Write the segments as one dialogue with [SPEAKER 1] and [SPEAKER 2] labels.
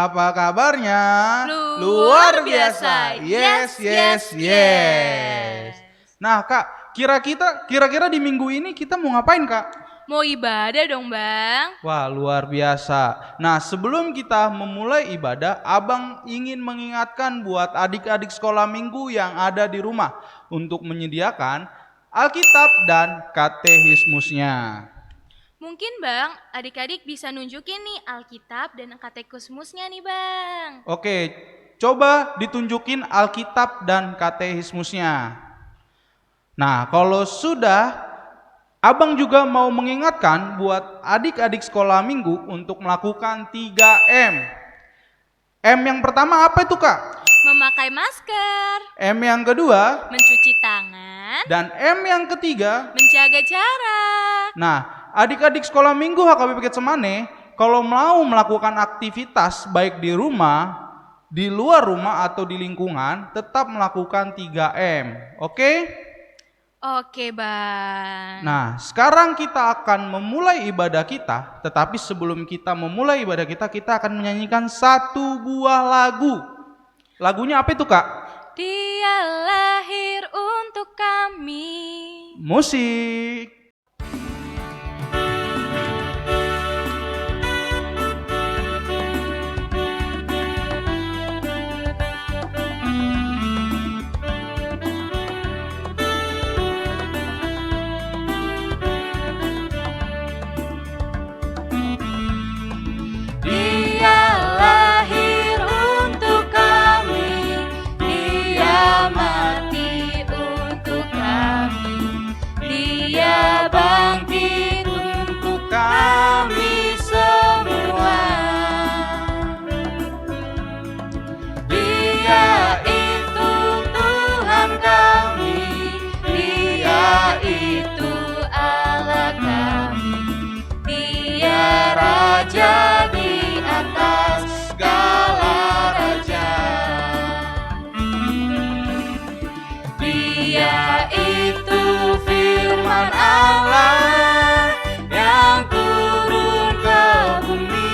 [SPEAKER 1] apa kabarnya?
[SPEAKER 2] Luar biasa.
[SPEAKER 1] Yes. Nah, Kak, kira-kira di minggu ini kita mau ngapain, Kak?
[SPEAKER 2] Mau ibadah dong, Bang.
[SPEAKER 1] Wah, luar biasa. Nah, sebelum kita memulai ibadah, Abang ingin mengingatkan buat adik-adik sekolah minggu yang ada di rumah untuk menyediakan Alkitab dan katekismusnya.
[SPEAKER 2] Mungkin, Bang, adik-adik bisa nunjukin nih Alkitab dan katekismusnya nih, Bang.
[SPEAKER 1] Oke, coba ditunjukin Alkitab dan katekismusnya. Nah, kalau sudah, Abang juga mau mengingatkan buat adik-adik sekolah minggu untuk melakukan 3M. M yang pertama apa itu, Kak?
[SPEAKER 2] Memakai masker.
[SPEAKER 1] M yang kedua.
[SPEAKER 2] Mencuci tangan.
[SPEAKER 1] Dan M yang ketiga.
[SPEAKER 2] Menjaga jarak.
[SPEAKER 1] Nah, adik-adik sekolah minggu HKBP Getsemane, kalau mau melakukan aktivitas baik di rumah, di luar rumah atau di lingkungan, tetap melakukan 3M. Oke?
[SPEAKER 2] Oke, Bang.
[SPEAKER 1] Nah, sekarang kita akan memulai ibadah kita, tetapi sebelum kita memulai ibadah kita akan menyanyikan satu buah lagu. Lagunya apa itu, Kak?
[SPEAKER 2] Dia lahir untuk kami.
[SPEAKER 1] Musik. Bangkit untuk kami semua. Dia itu Tuhan kami, Dia itu Allah kami, Dia Raja di atas segala raja. Dia itu firman Allah yang turun ke bumi,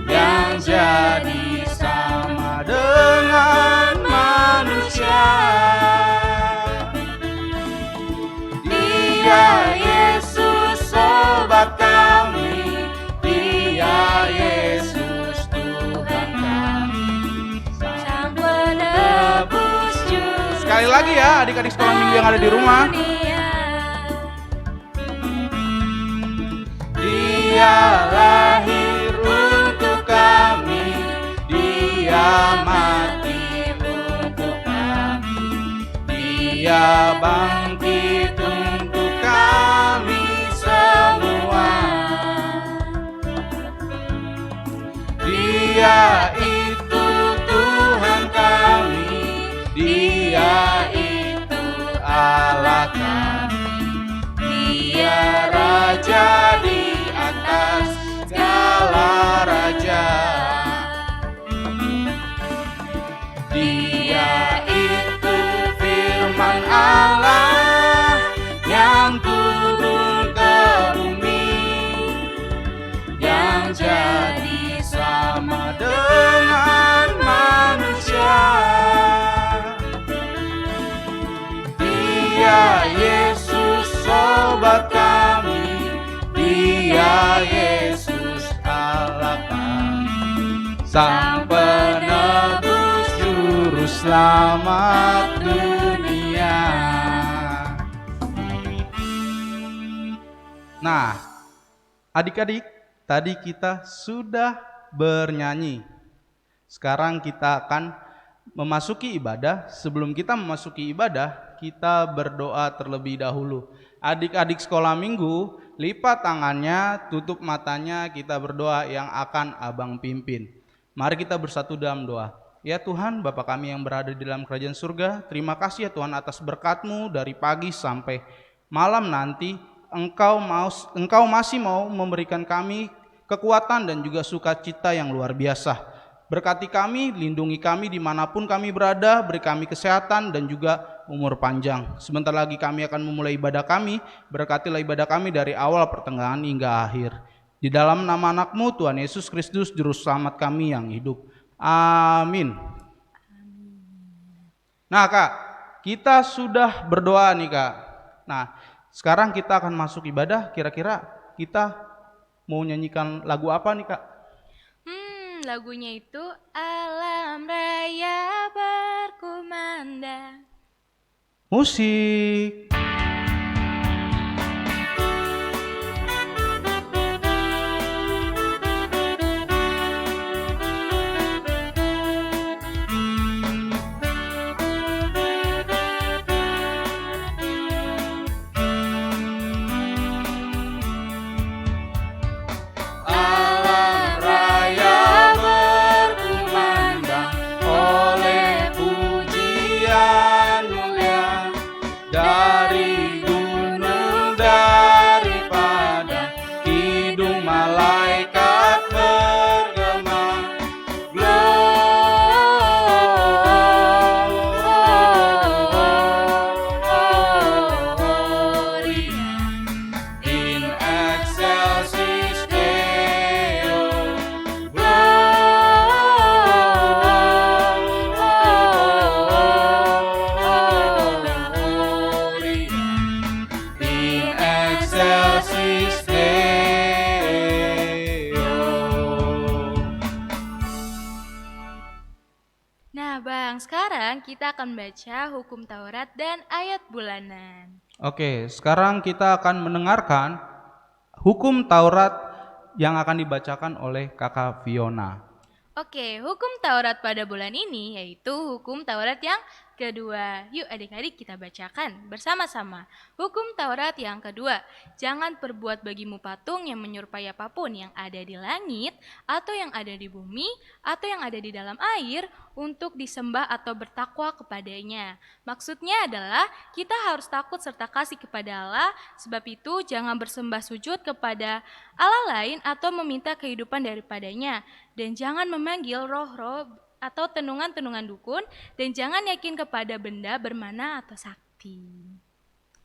[SPEAKER 1] yang jadi sama dengan manusia. Dia Yesus sobat kami, Dia Yesus Tuhan kami,
[SPEAKER 2] Sang penebus juru.
[SPEAKER 1] Sekali lagi ya adik-adik sekolah minggu yang ada di rumah. Dia lahir untuk kami, Dia mati untuk kami, Dia bangkit untuk kami semua. Dia itu Tuhan kami, Dia itu Allah kami, Dia Raja di atas segala raja. Dia itu firman Allah yang turun ke bumi, yang jadi sama dengan manusia. Dia Yesus sobat kami, Dia Yesus Allah kami, Sang penebus juru selamat dunia. Nah, adik-adik, tadi kita sudah bernyanyi. Sekarang kita akan memasuki ibadah. Sebelum kita memasuki ibadah, kita berdoa terlebih dahulu. Adik-adik sekolah minggu, lipat tangannya, tutup matanya, kita berdoa yang akan Abang pimpin. Mari kita bersatu dalam doa. Ya Tuhan, Bapa kami yang berada di dalam kerajaan surga, terima kasih ya Tuhan atas berkat-Mu dari pagi sampai malam nanti. Engkau masih mau memberikan kami kekuatan dan juga sukacita yang luar biasa. Berkati kami, lindungi kami dimanapun kami berada, beri kami kesehatan dan juga umur panjang. Sebentar lagi kami akan memulai ibadah kami, berkatilah ibadah kami dari awal pertengahan hingga akhir. Di dalam nama anakmu Tuhan Yesus Kristus Juru Selamat kami yang hidup. Amin. Nah Kak, kita sudah berdoa nih Kak. Nah sekarang kita akan masuk ibadah. Kira-kira kita mau nyanyikan lagu apa nih Kak?
[SPEAKER 2] Lagunya itu Alam Raya Berkumandang.
[SPEAKER 1] Musik.
[SPEAKER 2] Nah Bang, sekarang kita akan baca hukum Taurat dan ayat bulanan.
[SPEAKER 1] Oke, sekarang kita akan mendengarkan hukum Taurat yang akan dibacakan oleh Kakak Fiona.
[SPEAKER 2] Oke, hukum Taurat pada bulan ini yaitu hukum Taurat yang kedua. Yuk adik-adik kita bacakan bersama-sama. Hukum Taurat yang kedua, jangan perbuat bagimu patung yang menyerupai apapun yang ada di langit, atau yang ada di bumi, atau yang ada di dalam air, untuk disembah atau bertakwa kepadanya. Maksudnya adalah kita harus takut serta kasih kepada Allah, sebab itu jangan bersembah sujud kepada Allah lain atau meminta kehidupan daripadanya. Dan jangan memanggil roh-roh atau tenungan-tenungan dukun, dan jangan yakin kepada benda bermana atau sakti.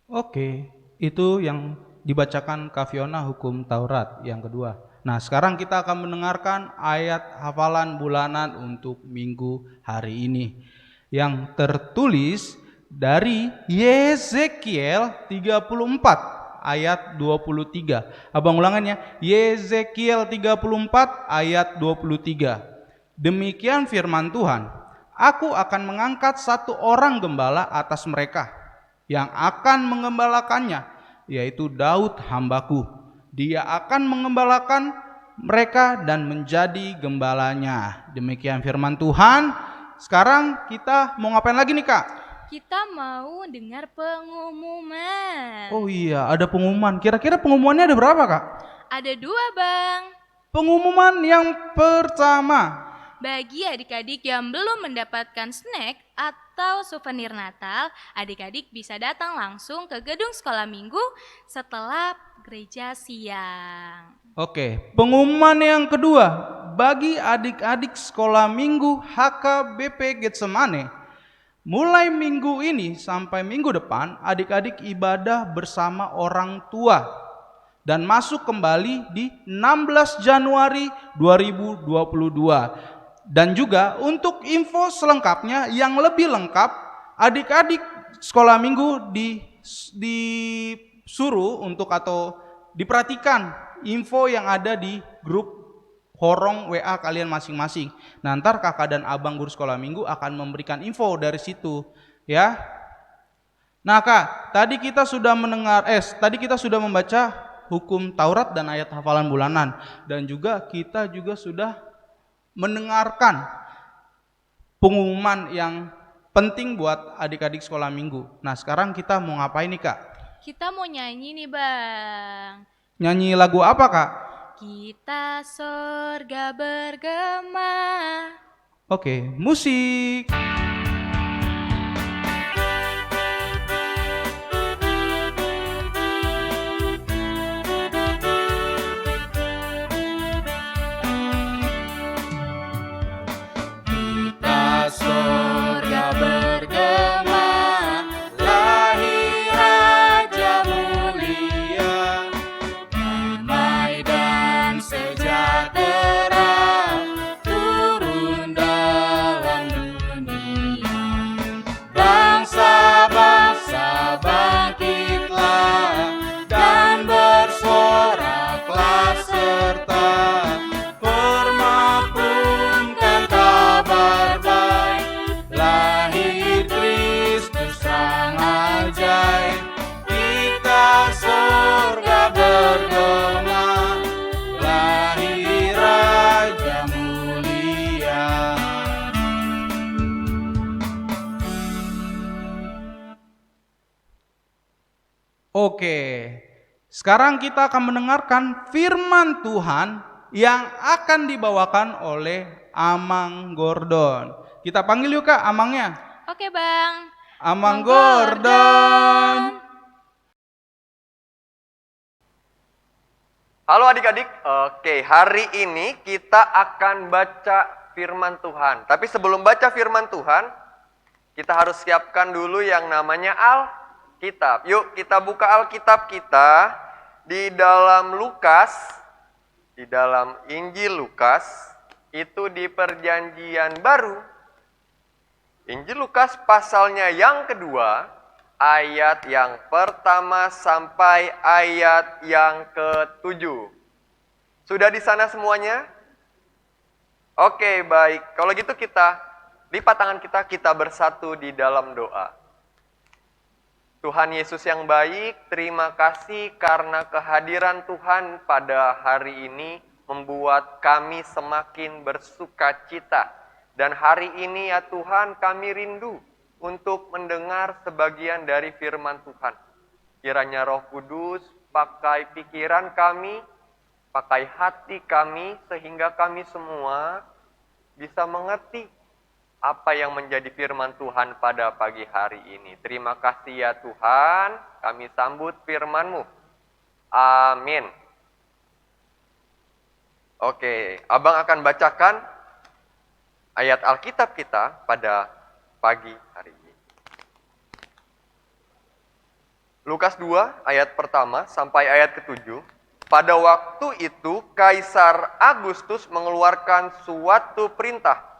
[SPEAKER 1] Oke, itu yang dibacakan Kak Fiona hukum Taurat yang kedua. Nah sekarang kita akan mendengarkan ayat hafalan bulanan untuk minggu hari ini yang tertulis dari Yezekiel 34 ayat 23. Abang ulangannya, Yezekiel 34 ayat 23. Demikian firman Tuhan, aku akan mengangkat satu orang gembala atas mereka yang akan mengembalakannya, yaitu Daud hambaku. Dia akan mengembalakan mereka dan menjadi gembalanya. Demikian firman Tuhan. Sekarang kita mau ngapain lagi nih Kak?
[SPEAKER 2] Kita mau dengar pengumuman.
[SPEAKER 1] Oh iya, ada pengumuman. Kira-kira pengumumannya ada berapa Kak?
[SPEAKER 2] Ada 2 Bang.
[SPEAKER 1] Pengumuman yang pertama,
[SPEAKER 2] bagi adik-adik yang belum mendapatkan snack atau souvenir Natal, adik-adik bisa datang langsung ke gedung sekolah minggu setelah gereja siang.
[SPEAKER 1] Oke, pengumuman yang kedua, bagi adik-adik sekolah minggu HKBP Getsemane, mulai minggu ini sampai minggu depan, adik-adik ibadah bersama orang tua dan masuk kembali di 16 Januari 2022. Dan juga untuk info selengkapnya yang lebih lengkap, adik-adik sekolah minggu disuruh untuk atau diperhatikan info yang ada di grup horong WA kalian masing-masing. Nah, ntar kakak dan abang guru sekolah minggu akan memberikan info dari situ, ya. Nah Kak, tadi kita sudah membaca hukum Taurat dan ayat hafalan bulanan, dan juga kita juga sudah mendengarkan pengumuman yang penting buat adik-adik sekolah minggu. Nah sekarang kita mau ngapain nih Kak?
[SPEAKER 2] Kita mau nyanyi nih Bang.
[SPEAKER 1] Nyanyi lagu apa Kak?
[SPEAKER 2] Kita sorga bergema.
[SPEAKER 1] Oke, musik. Oke, sekarang kita akan mendengarkan firman Tuhan yang akan dibawakan oleh Amang Gordon. Kita panggil yuk Kak Amangnya.
[SPEAKER 2] Oke Bang.
[SPEAKER 1] Amang Gordon.
[SPEAKER 3] Halo adik-adik, oke hari ini kita akan baca firman Tuhan. Tapi sebelum baca firman Tuhan, kita harus siapkan dulu yang namanya Alkitab. Yuk kita buka Alkitab kita di dalam Lukas, di dalam Injil Lukas, itu di Perjanjian Baru. Injil Lukas pasalnya yang kedua, ayat yang pertama sampai ayat yang ke-7. Sudah di sana semuanya? Oke, baik. Kalau gitu kita lipat tangan kita bersatu di dalam doa. Tuhan Yesus yang baik, terima kasih karena kehadiran Tuhan pada hari ini membuat kami semakin bersuka cita. Dan hari ini ya Tuhan kami rindu untuk mendengar sebagian dari firman Tuhan. Kiranya Roh Kudus pakai pikiran kami, pakai hati kami, sehingga kami semua bisa mengerti apa yang menjadi firman Tuhan pada pagi hari ini. Terima kasih ya Tuhan, kami sambut firman-Mu. Amin. Oke, Abang akan bacakan ayat Alkitab kita pada pagi hari ini. Lukas 2 ayat pertama sampai ayat ke-7. Pada waktu itu Kaisar Agustus mengeluarkan suatu perintah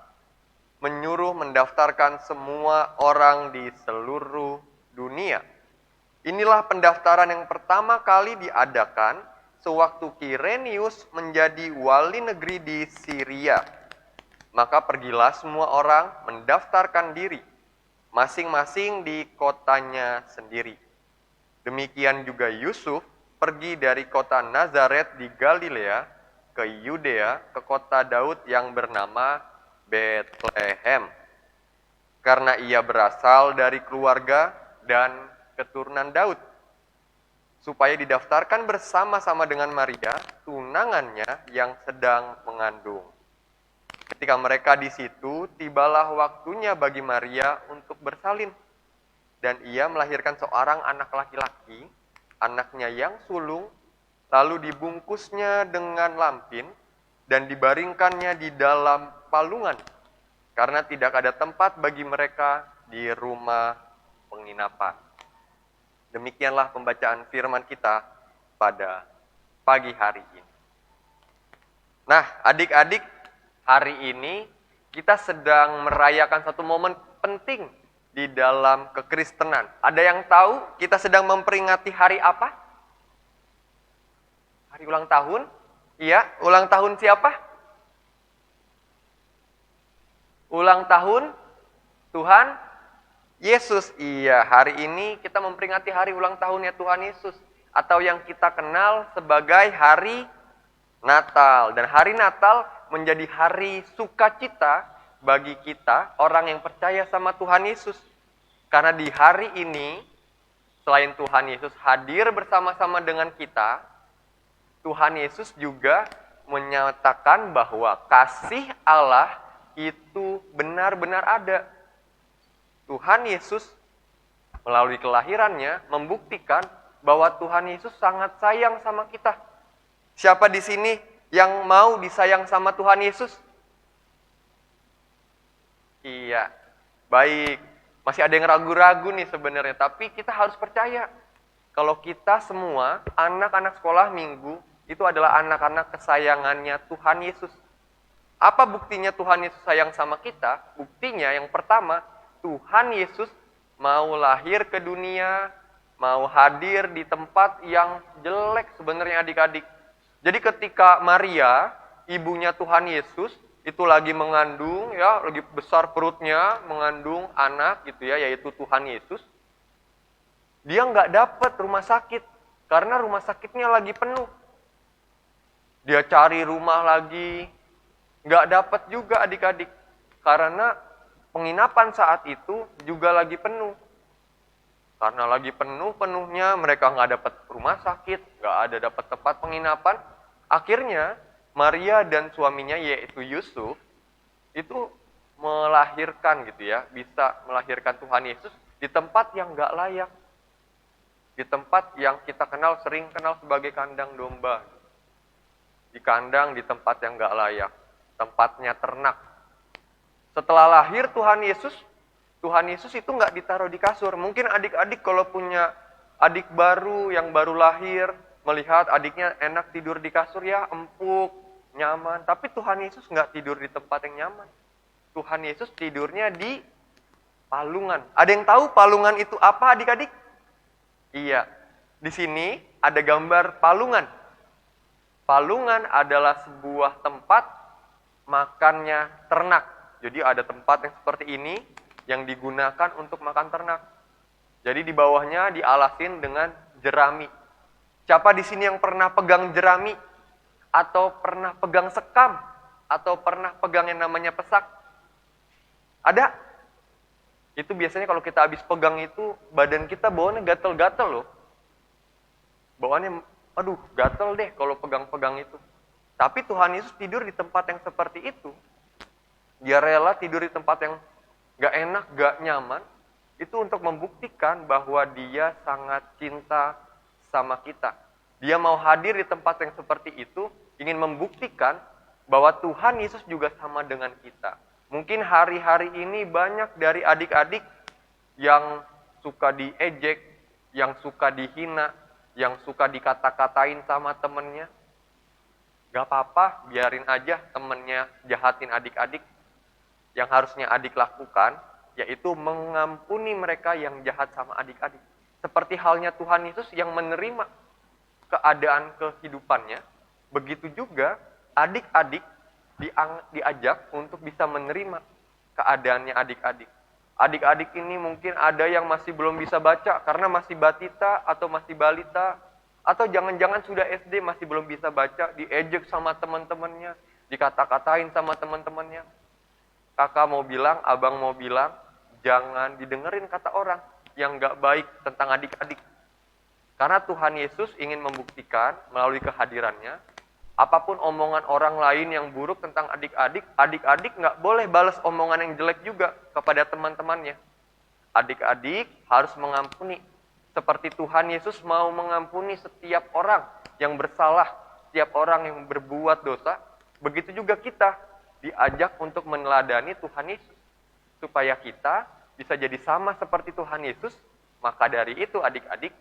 [SPEAKER 3] menyuruh mendaftarkan semua orang di seluruh dunia. Inilah pendaftaran yang pertama kali diadakan sewaktu Kirenius menjadi wali negeri di Syria. Maka pergilah semua orang mendaftarkan diri, masing-masing di kotanya sendiri. Demikian juga Yusuf pergi dari kota Nazaret di Galilea ke Yudea, ke kota Daud yang bernama Betlehem. Karena ia berasal dari keluarga dan keturunan Daud, supaya didaftarkan bersama-sama dengan Maria, tunangannya yang sedang mengandung. Ketika mereka di situ, tibalah waktunya bagi Maria untuk bersalin. Dan ia melahirkan seorang anak laki-laki, anaknya yang sulung, lalu dibungkusnya dengan lampin, dan dibaringkannya di dalam palungan, karena tidak ada tempat bagi mereka di rumah penginapan. Demikianlah pembacaan firman kita pada pagi hari ini. Nah, adik-adik, hari ini kita sedang merayakan satu momen penting di dalam kekristenan. Ada yang tahu kita sedang memperingati hari apa? Hari ulang tahun? Iya, ulang tahun siapa? Ulang tahun Tuhan Yesus. Iya, hari ini kita memperingati hari ulang tahunnya Tuhan Yesus, atau yang kita kenal sebagai hari Natal. Dan hari Natal menjadi hari sukacita bagi kita, orang yang percaya sama Tuhan Yesus. Karena di hari ini, selain Tuhan Yesus hadir bersama-sama dengan kita, Tuhan Yesus juga menyatakan bahwa kasih Allah itu benar-benar ada. Tuhan Yesus melalui kelahirannya membuktikan bahwa Tuhan Yesus sangat sayang sama kita. Siapa di sini yang mau disayang sama Tuhan Yesus? Iya, baik. Masih ada yang ragu-ragu nih sebenarnya, tapi kita harus percaya kalau kita semua anak-anak sekolah minggu itu adalah anak-anak kesayangannya Tuhan Yesus. Apa buktinya Tuhan Yesus sayang sama kita? Buktinya yang pertama, Tuhan Yesus mau lahir ke dunia, mau hadir di tempat yang jelek sebenarnya adik-adik. Jadi ketika Maria, ibunya Tuhan Yesus, itu lagi mengandung, ya, lagi besar perutnya, mengandung anak gitu ya, yaitu Tuhan Yesus. Dia nggak dapat rumah sakit, karena rumah sakitnya lagi penuh. Dia cari rumah lagi, nggak dapat juga adik-adik, karena penginapan saat itu juga lagi penuh. Karena lagi penuh-penuhnya, mereka nggak dapat rumah sakit, nggak ada dapat tempat penginapan. Akhirnya Maria dan suaminya yaitu Yusuf itu melahirkan gitu ya, bisa melahirkan Tuhan Yesus di tempat yang nggak layak. Di tempat yang kita sering kenal sebagai kandang domba. Di kandang, di tempat yang nggak layak. Tempatnya ternak. Setelah lahir Tuhan Yesus itu nggak ditaruh di kasur. Mungkin adik-adik kalau punya adik baru yang baru lahir, melihat adiknya enak tidur di kasur ya, empuk, nyaman. Tapi Tuhan Yesus nggak tidur di tempat yang nyaman. Tuhan Yesus tidurnya di palungan. Ada yang tahu palungan itu apa adik-adik? Iya, di sini ada gambar palungan. Palungan adalah sebuah tempat makannya ternak. Jadi ada tempat yang seperti ini, yang digunakan untuk makan ternak. Jadi di bawahnya dialasin dengan jerami. Siapa di sini yang pernah pegang jerami? Atau pernah pegang sekam? Atau pernah pegang yang namanya pesak? Ada? Itu biasanya kalau kita habis pegang itu, badan kita bawaannya gatel-gatel loh. Bawaannya, aduh gatel deh kalau pegang-pegang itu. Tapi Tuhan Yesus tidur di tempat yang seperti itu. Dia rela tidur di tempat yang gak enak, gak nyaman, itu untuk membuktikan bahwa dia sangat cinta sama kita. Dia mau hadir di tempat yang seperti itu, ingin membuktikan bahwa Tuhan Yesus juga sama dengan kita. Mungkin hari-hari ini banyak dari adik-adik yang suka diejek, yang suka dihina, yang suka dikata-katain sama temennya. Gak apa-apa, biarin aja temennya jahatin adik-adik. Yang harusnya adik lakukan, yaitu mengampuni mereka yang jahat sama adik-adik. Seperti halnya Tuhan Yesus yang menerima keadaan kehidupannya, begitu juga adik-adik diajak untuk bisa menerima keadaannya adik-adik. Adik-adik ini mungkin ada yang masih belum bisa baca karena masih batita atau masih balita, atau jangan-jangan sudah SD masih belum bisa baca, diejek sama teman-temannya, dikata-katain sama teman-temannya. Kakak mau bilang, abang mau bilang, jangan didengerin kata orang yang gak baik tentang adik-adik. Karena Tuhan Yesus ingin membuktikan melalui kehadirannya, apapun omongan orang lain yang buruk tentang adik-adik, adik-adik gak boleh balas omongan yang jelek juga kepada teman-temannya. Adik-adik harus mengampuni. Seperti Tuhan Yesus mau mengampuni setiap orang yang bersalah, setiap orang yang berbuat dosa, begitu juga kita diajak untuk meneladani Tuhan Yesus. Supaya kita bisa jadi sama seperti Tuhan Yesus, maka dari itu adik-adik,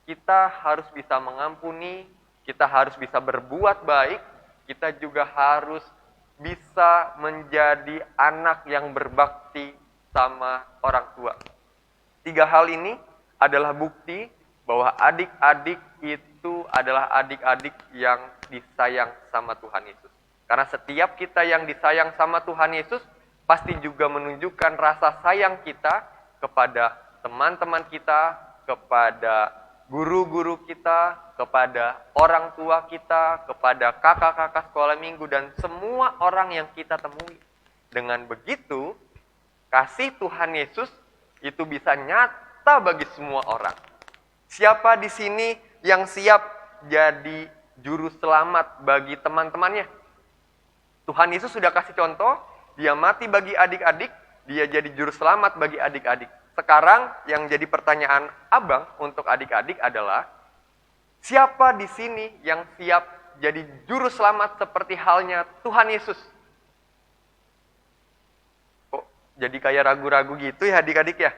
[SPEAKER 3] kita harus bisa mengampuni, kita harus bisa berbuat baik, kita juga harus bisa menjadi anak yang berbakti sama orang tua. 3 hal ini adalah bukti bahwa adik-adik itu adalah adik-adik yang disayang sama Tuhan Yesus. Karena setiap kita yang disayang sama Tuhan Yesus, pasti juga menunjukkan rasa sayang kita kepada teman-teman kita, kepada guru-guru kita, kepada orang tua kita, kepada kakak-kakak sekolah minggu, dan semua orang yang kita temui. Dengan begitu, kasih Tuhan Yesus itu bisa nyata bagi semua orang. Siapa di sini yang siap jadi juru selamat bagi teman-temannya? Tuhan Yesus sudah kasih contoh, dia mati bagi adik-adik, dia jadi juru selamat bagi adik-adik. Sekarang yang jadi pertanyaan abang untuk adik-adik adalah, siapa di sini yang siap jadi juru selamat seperti halnya Tuhan Yesus? Kok jadi kayak ragu-ragu gitu ya adik-adik ya?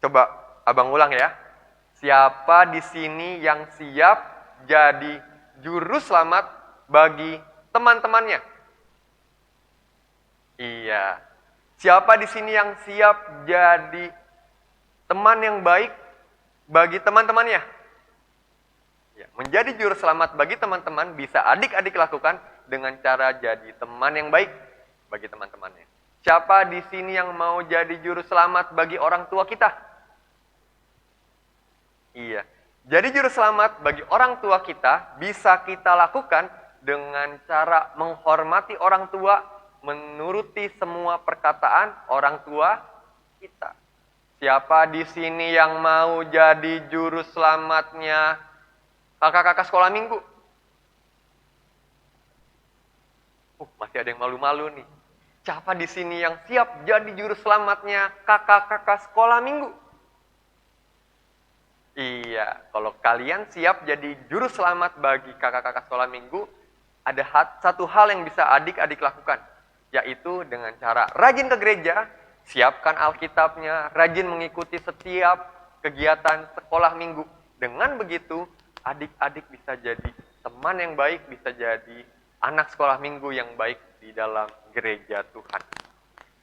[SPEAKER 3] Coba abang ulang ya. Siapa di sini yang siap jadi juru selamat bagi teman-temannya? Iya. Siapa di sini yang siap jadi teman yang baik bagi teman-temannya? Ya, menjadi juru selamat bagi teman-teman bisa adik-adik lakukan dengan cara jadi teman yang baik bagi teman-temannya. Siapa di sini yang mau jadi juru selamat bagi orang tua kita? Iya. Jadi juru selamat bagi orang tua kita bisa kita lakukan dengan cara menghormati orang tua, menuruti semua perkataan orang tua kita. Siapa di sini yang mau jadi juru selamatnya kakak-kakak sekolah minggu? Masih ada yang malu-malu nih. Siapa di sini yang siap jadi juru selamatnya kakak-kakak sekolah minggu? Iya, kalau kalian siap jadi juru selamat bagi kakak-kakak sekolah minggu, ada satu hal yang bisa adik-adik lakukan, yaitu dengan cara rajin ke gereja, siapkan Alkitabnya, rajin mengikuti setiap kegiatan sekolah minggu. Dengan begitu, adik-adik bisa jadi teman yang baik, bisa jadi anak sekolah minggu yang baik di dalam gereja Tuhan.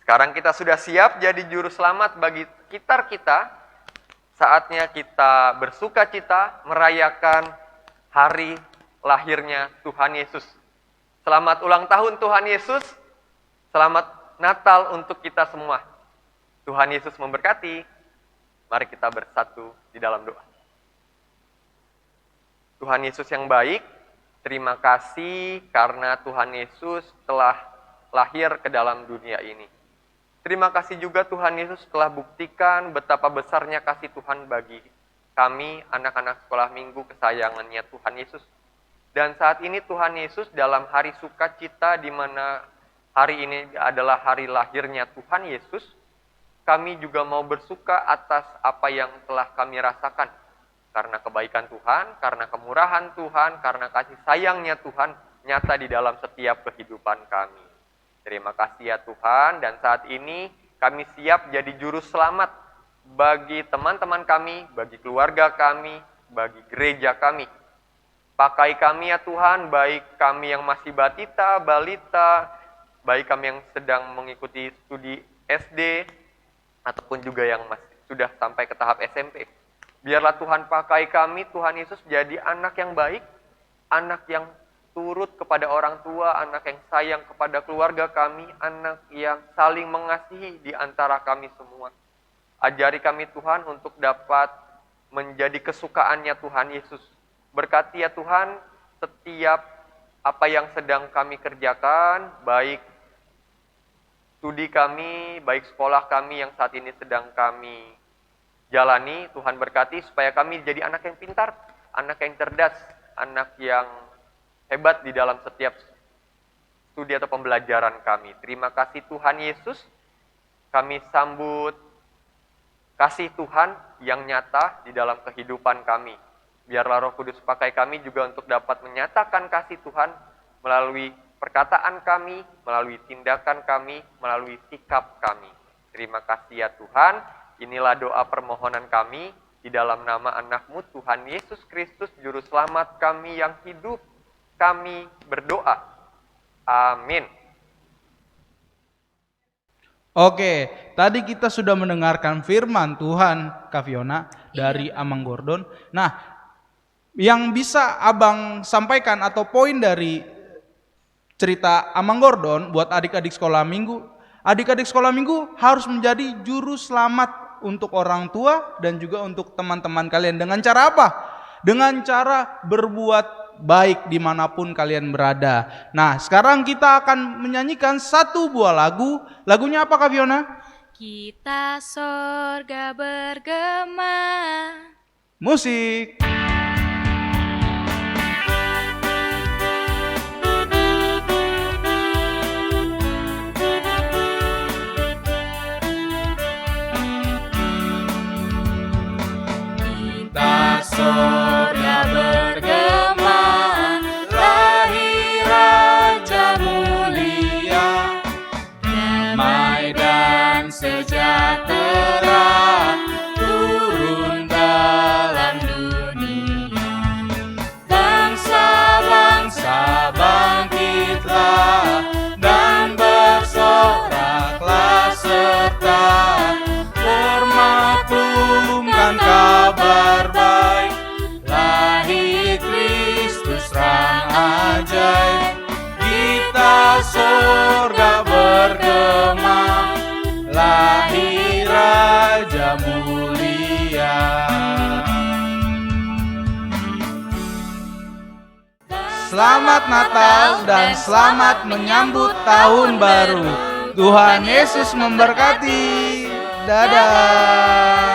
[SPEAKER 3] Sekarang kita sudah siap jadi juru selamat bagi sekitar kita. Saatnya kita bersuka cita merayakan hari lahirnya Tuhan Yesus. Selamat ulang tahun Tuhan Yesus. Selamat Natal untuk kita semua. Tuhan Yesus memberkati. Mari kita bersatu di dalam doa. Tuhan Yesus yang baik, terima kasih karena Tuhan Yesus telah lahir ke dalam dunia ini. Terima kasih juga Tuhan Yesus telah buktikan betapa besarnya kasih Tuhan bagi kami, anak-anak sekolah minggu kesayangannya Tuhan Yesus. Dan saat ini Tuhan Yesus dalam hari sukacita di mana hari ini adalah hari lahirnya Tuhan Yesus, kami juga mau bersuka atas apa yang telah kami rasakan. Karena kebaikan Tuhan, karena kemurahan Tuhan, karena kasih sayangnya Tuhan nyata di dalam setiap kehidupan kami. Terima kasih ya Tuhan, dan saat ini kami siap jadi juru selamat bagi teman-teman kami, bagi keluarga kami, bagi gereja kami. Pakai kami ya Tuhan, baik kami yang masih batita, balita, baik kami yang sedang mengikuti studi SD, ataupun juga yang sudah sampai ke tahap SMP. Biarlah Tuhan pakai kami, Tuhan Yesus, jadi anak yang baik, anak yang turut kepada orang tua, anak yang sayang kepada keluarga kami, anak yang saling mengasihi di antara kami semua. Ajari kami Tuhan untuk dapat menjadi kesukaannya Tuhan Yesus. Berkati ya Tuhan setiap apa yang sedang kami kerjakan, baik studi kami, baik sekolah kami yang saat ini sedang kami jalani. Tuhan berkati supaya kami jadi anak yang pintar, anak yang cerdas, anak yang hebat di dalam setiap studi atau pembelajaran kami. Terima kasih Tuhan Yesus. Kami sambut kasih Tuhan yang nyata di dalam kehidupan kami. Biarlah Roh Kudus pakai kami juga untuk dapat menyatakan kasih Tuhan melalui perkataan kami, melalui tindakan kami, melalui sikap kami. Terima kasih ya Tuhan. Inilah doa permohonan kami di dalam nama anak-Mu Tuhan Yesus Kristus, Juru Selamat kami yang hidup. Kami berdoa. Amin.
[SPEAKER 1] Oke, tadi kita sudah mendengarkan firman Tuhan, Kak Fiona, dari Amang Gordon. Nah, yang bisa Abang sampaikan atau poin dari cerita Amang Gordon buat adik-adik sekolah minggu, adik-adik sekolah minggu harus menjadi juru selamat untuk orang tua dan juga untuk teman-teman kalian. Dengan cara apa? Dengan cara berbuat baik dimanapun kalian berada. Nah, sekarang kita akan menyanyikan satu buah lagu. Lagunya apa Kak Fiona?
[SPEAKER 2] Kita sorga bergema.
[SPEAKER 1] Musik.
[SPEAKER 2] Kita sorga bergema, lahir Raja mulia, damai dan sejahtera turun dalam dunia. Bangsa-bangsa bangkitlah dan bersoraklah serta bermaklumkan kabar baik, lahir Kristus Sang ajaib. Kita sorga bergema, lahir Raja mulia.
[SPEAKER 1] Selamat Natal dan selamat menyambut tahun baru. Tuhan Yesus memberkati. Dadah.